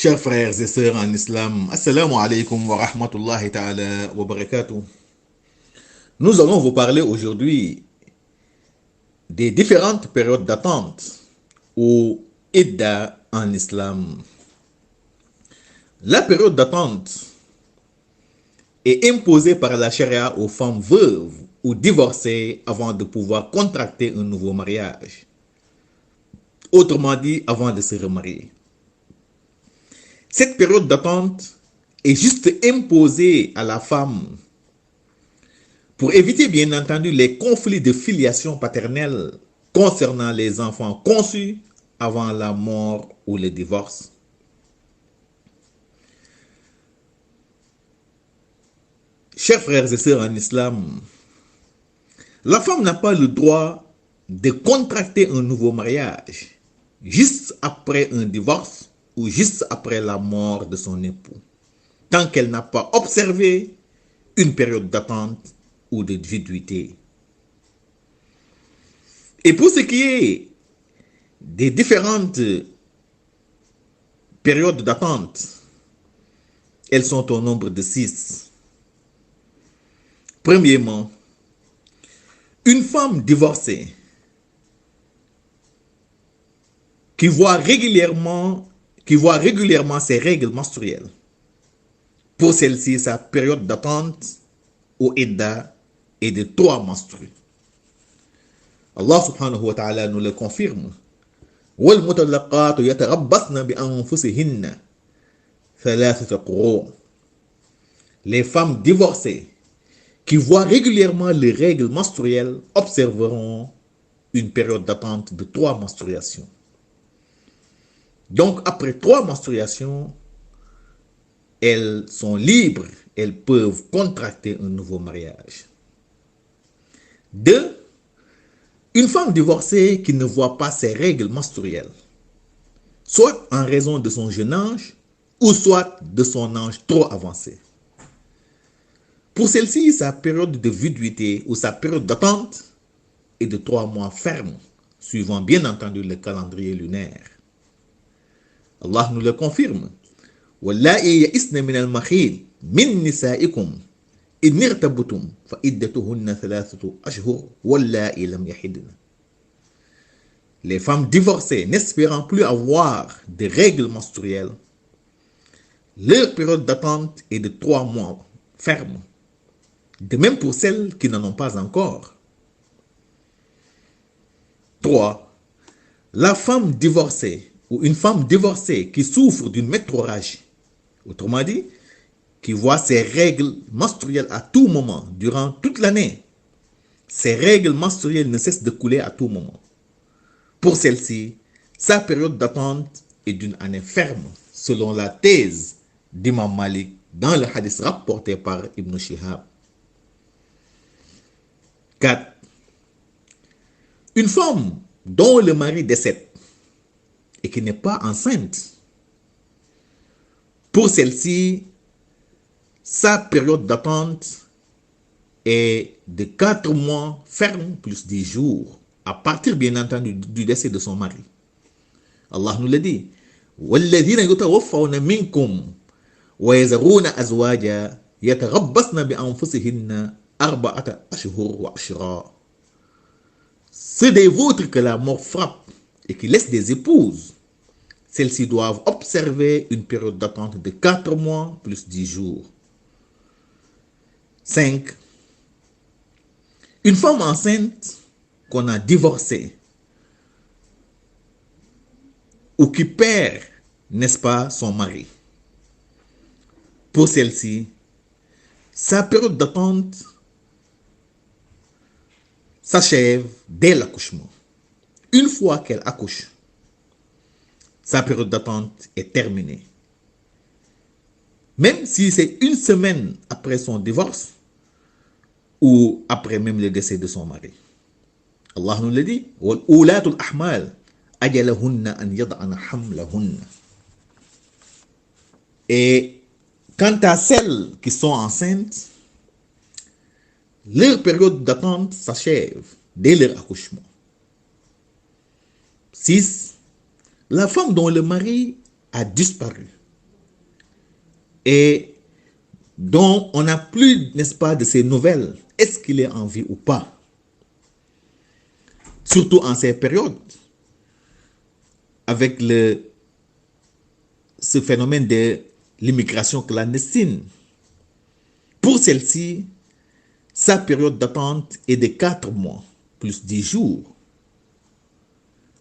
Chers frères et sœurs en islam, assalamu alaikum wa rahmatullahi ta'ala wa barakatuh. Nous allons vous parler aujourd'hui des différentes périodes d'attente ou idda en islam. La période d'attente est imposée par la charia aux femmes veuves ou divorcées avant de pouvoir contracter un nouveau mariage. Autrement dit, avant de se remarier. Cette période d'attente est juste imposée à la femme pour éviter bien entendu les conflits de filiation paternelle concernant les enfants conçus avant la mort ou le divorce. Chers frères et sœurs en islam, la femme n'a pas le droit de contracter un nouveau mariage juste après un divorce ou juste après la mort de son époux, tant qu'elle n'a pas observé une période d'attente ou de viduité. Et pour ce qui est des différentes périodes d'attente, elles sont au nombre de 6. Premièrement, une femme divorcée qui voit régulièrement ses règles menstruelles. Pour celle-ci, sa période d'attente au idda est de 3 menstrues. Allah subhanahu wa ta'ala nous le confirme. وَالْمُطَلَّقَاتُ يَتَرَبَّصْنَ بِأَنفُسِهِنَّ ثَلَاثَةَ قُرُوءٍ. Les femmes divorcées qui voient régulièrement les règles menstruelles observeront une période d'attente de 3 menstruations. Donc, après 3 menstruations, elles sont libres, elles peuvent contracter un nouveau mariage. 2. Une femme divorcée qui ne voit pas ses règles menstruelles, soit en raison de son jeune âge, ou soit de son âge trop avancé. Pour celle-ci, sa période de viduité ou sa période d'attente est de 3 mois fermes, suivant bien entendu le calendrier lunaire. Allah nous le confirme. وَاللَّائِي يَئِسْنَ مِنَ الْمَحِيضِ مِنْ نِسَائِكُمْ إِنِ ارْتَبْتُمْ فَعِدَّتُهُنَّ 3 أشهر وَاللَّائِي لَمْ يَحِضْنَ. Les femmes divorcées n'espérant plus avoir de règles menstruelles, leur période d'attente est de 3 mois ferme. De même pour celles qui n'en ont pas encore. 3. La femme divorcée ou une femme divorcée qui souffre d'une métrorragie, autrement dit, qui voit ses règles menstruelles à tout moment, durant toute l'année. Ses règles menstruelles ne cessent de couler à tout moment. Pour celle-ci, sa période d'attente est d'une année ferme, selon la thèse d'Imam Malik dans le hadith rapporté par Ibn Shihab. 4. Une femme dont le mari décède et qui n'est pas enceinte. Pour celle-ci, sa période d'attente est de 4 mois ferme plus 10 jours, à partir bien entendu du décès de son mari. Allah nous le dit. وَالَّذِينَ يُتَوَفَّوْنَ مِنْكُمْ وَيَذَرُونَ أَزْوَاجًا يَتَرَبَّصْنَ بِأَنفُسِهِنَّ 4 أشهر وعشرا. Ceux des vôtres que la mort frappe et qui laissent des épouses, celles-ci doivent observer une période d'attente de 4 mois plus 10 jours. 5. Une femme enceinte qu'on a divorcée ou qui perd, n'est-ce pas, son mari. Pour celle-ci, sa période d'attente s'achève dès l'accouchement. Une fois qu'elle accouche, sa période d'attente est terminée. Même si c'est 1 semaine après son divorce ou après même le décès de son mari. Allah nous le dit. وَالْأُولَاتُ الْأَحْمَالِ أَجَلَهُنَّ أَنْ يَضْعَنَ حَمْلَهُنَّ. Et quant à celles qui sont enceintes, leur période d'attente s'achève dès leur accouchement. 6. La femme dont le mari a disparu et dont on n'a plus, n'est-ce pas, de ces nouvelles. Est-ce qu'il est en vie ou pas? Surtout en ces périodes, avec ce phénomène de l'immigration clandestine. Pour celle-ci, sa période d'attente est de 4 mois, plus 10 jours.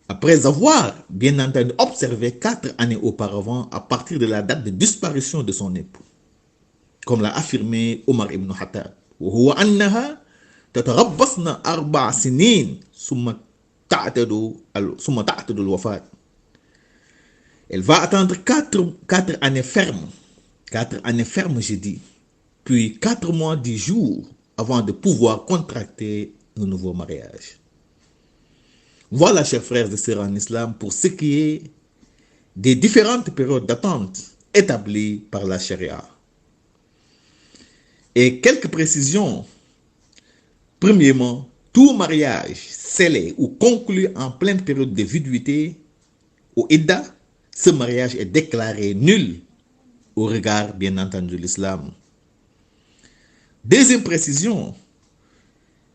Après avoir, bien entendu, observé 4 années auparavant à partir de la date de disparition de son époux. Comme l'a affirmé Omar ibn Khattab. وهو أنها تتربصن 4 سنين ثم تعتد الوفاة. Elle va attendre 4 années fermes. 4 années fermes, je dis. Puis 4 mois, 10 jours avant de pouvoir contracter un nouveau mariage. Voilà, chers frères et sœurs en islam, pour ce qui est des différentes périodes d'attente établies par la charia. Et quelques précisions. Premièrement, tout mariage scellé ou conclu en pleine période de viduité au idda, ce mariage est déclaré nul au regard, bien entendu, de l'islam. Deuxième précision,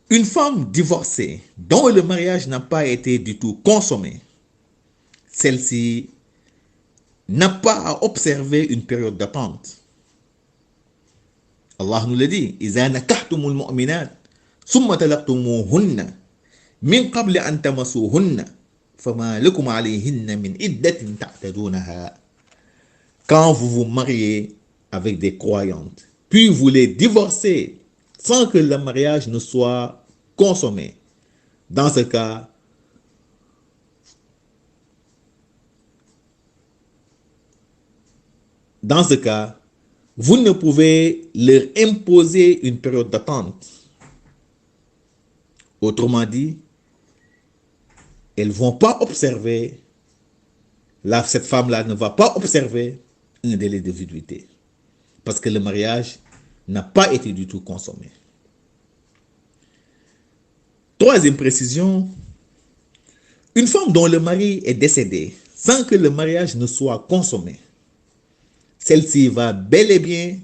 une femme divorcée dont le mariage n'a pas été du tout consommé, celle-ci n'a pas à observer une période d'attente. Allah nous le dit, إذا نكحتم المؤمنات ثم طلقتموهن من قبل أن تمسوهن فما لكم عليهن من عدة تعتدونها. Quand vous vous mariez avec des croyantes, puis vous les divorcez sans que le mariage ne soit consommé, dans ce cas, vous ne pouvez leur imposer une période d'attente. Autrement dit, elles ne vont pas observer, cette femme-là ne va pas observer un délai de viduité. Parce que le mariage n'a pas été du tout consommé. Troisième précision, une femme dont le mari est décédé sans que le mariage ne soit consommé, celle-ci va bel et bien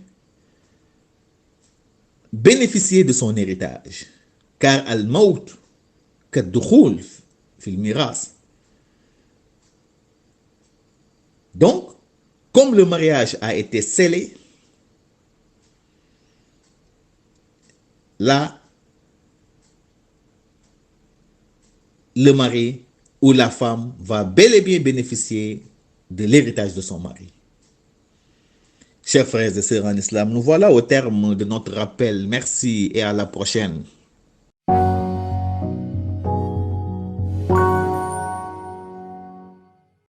bénéficier de son héritage. Car al-maut kad-dukhul fil miras. Donc, comme le mariage a été scellé, là, le mari ou la femme va bel et bien bénéficier de l'héritage de son mari. Chers frères et sœurs en islam, nous voilà au terme de notre rappel. Merci et à la prochaine.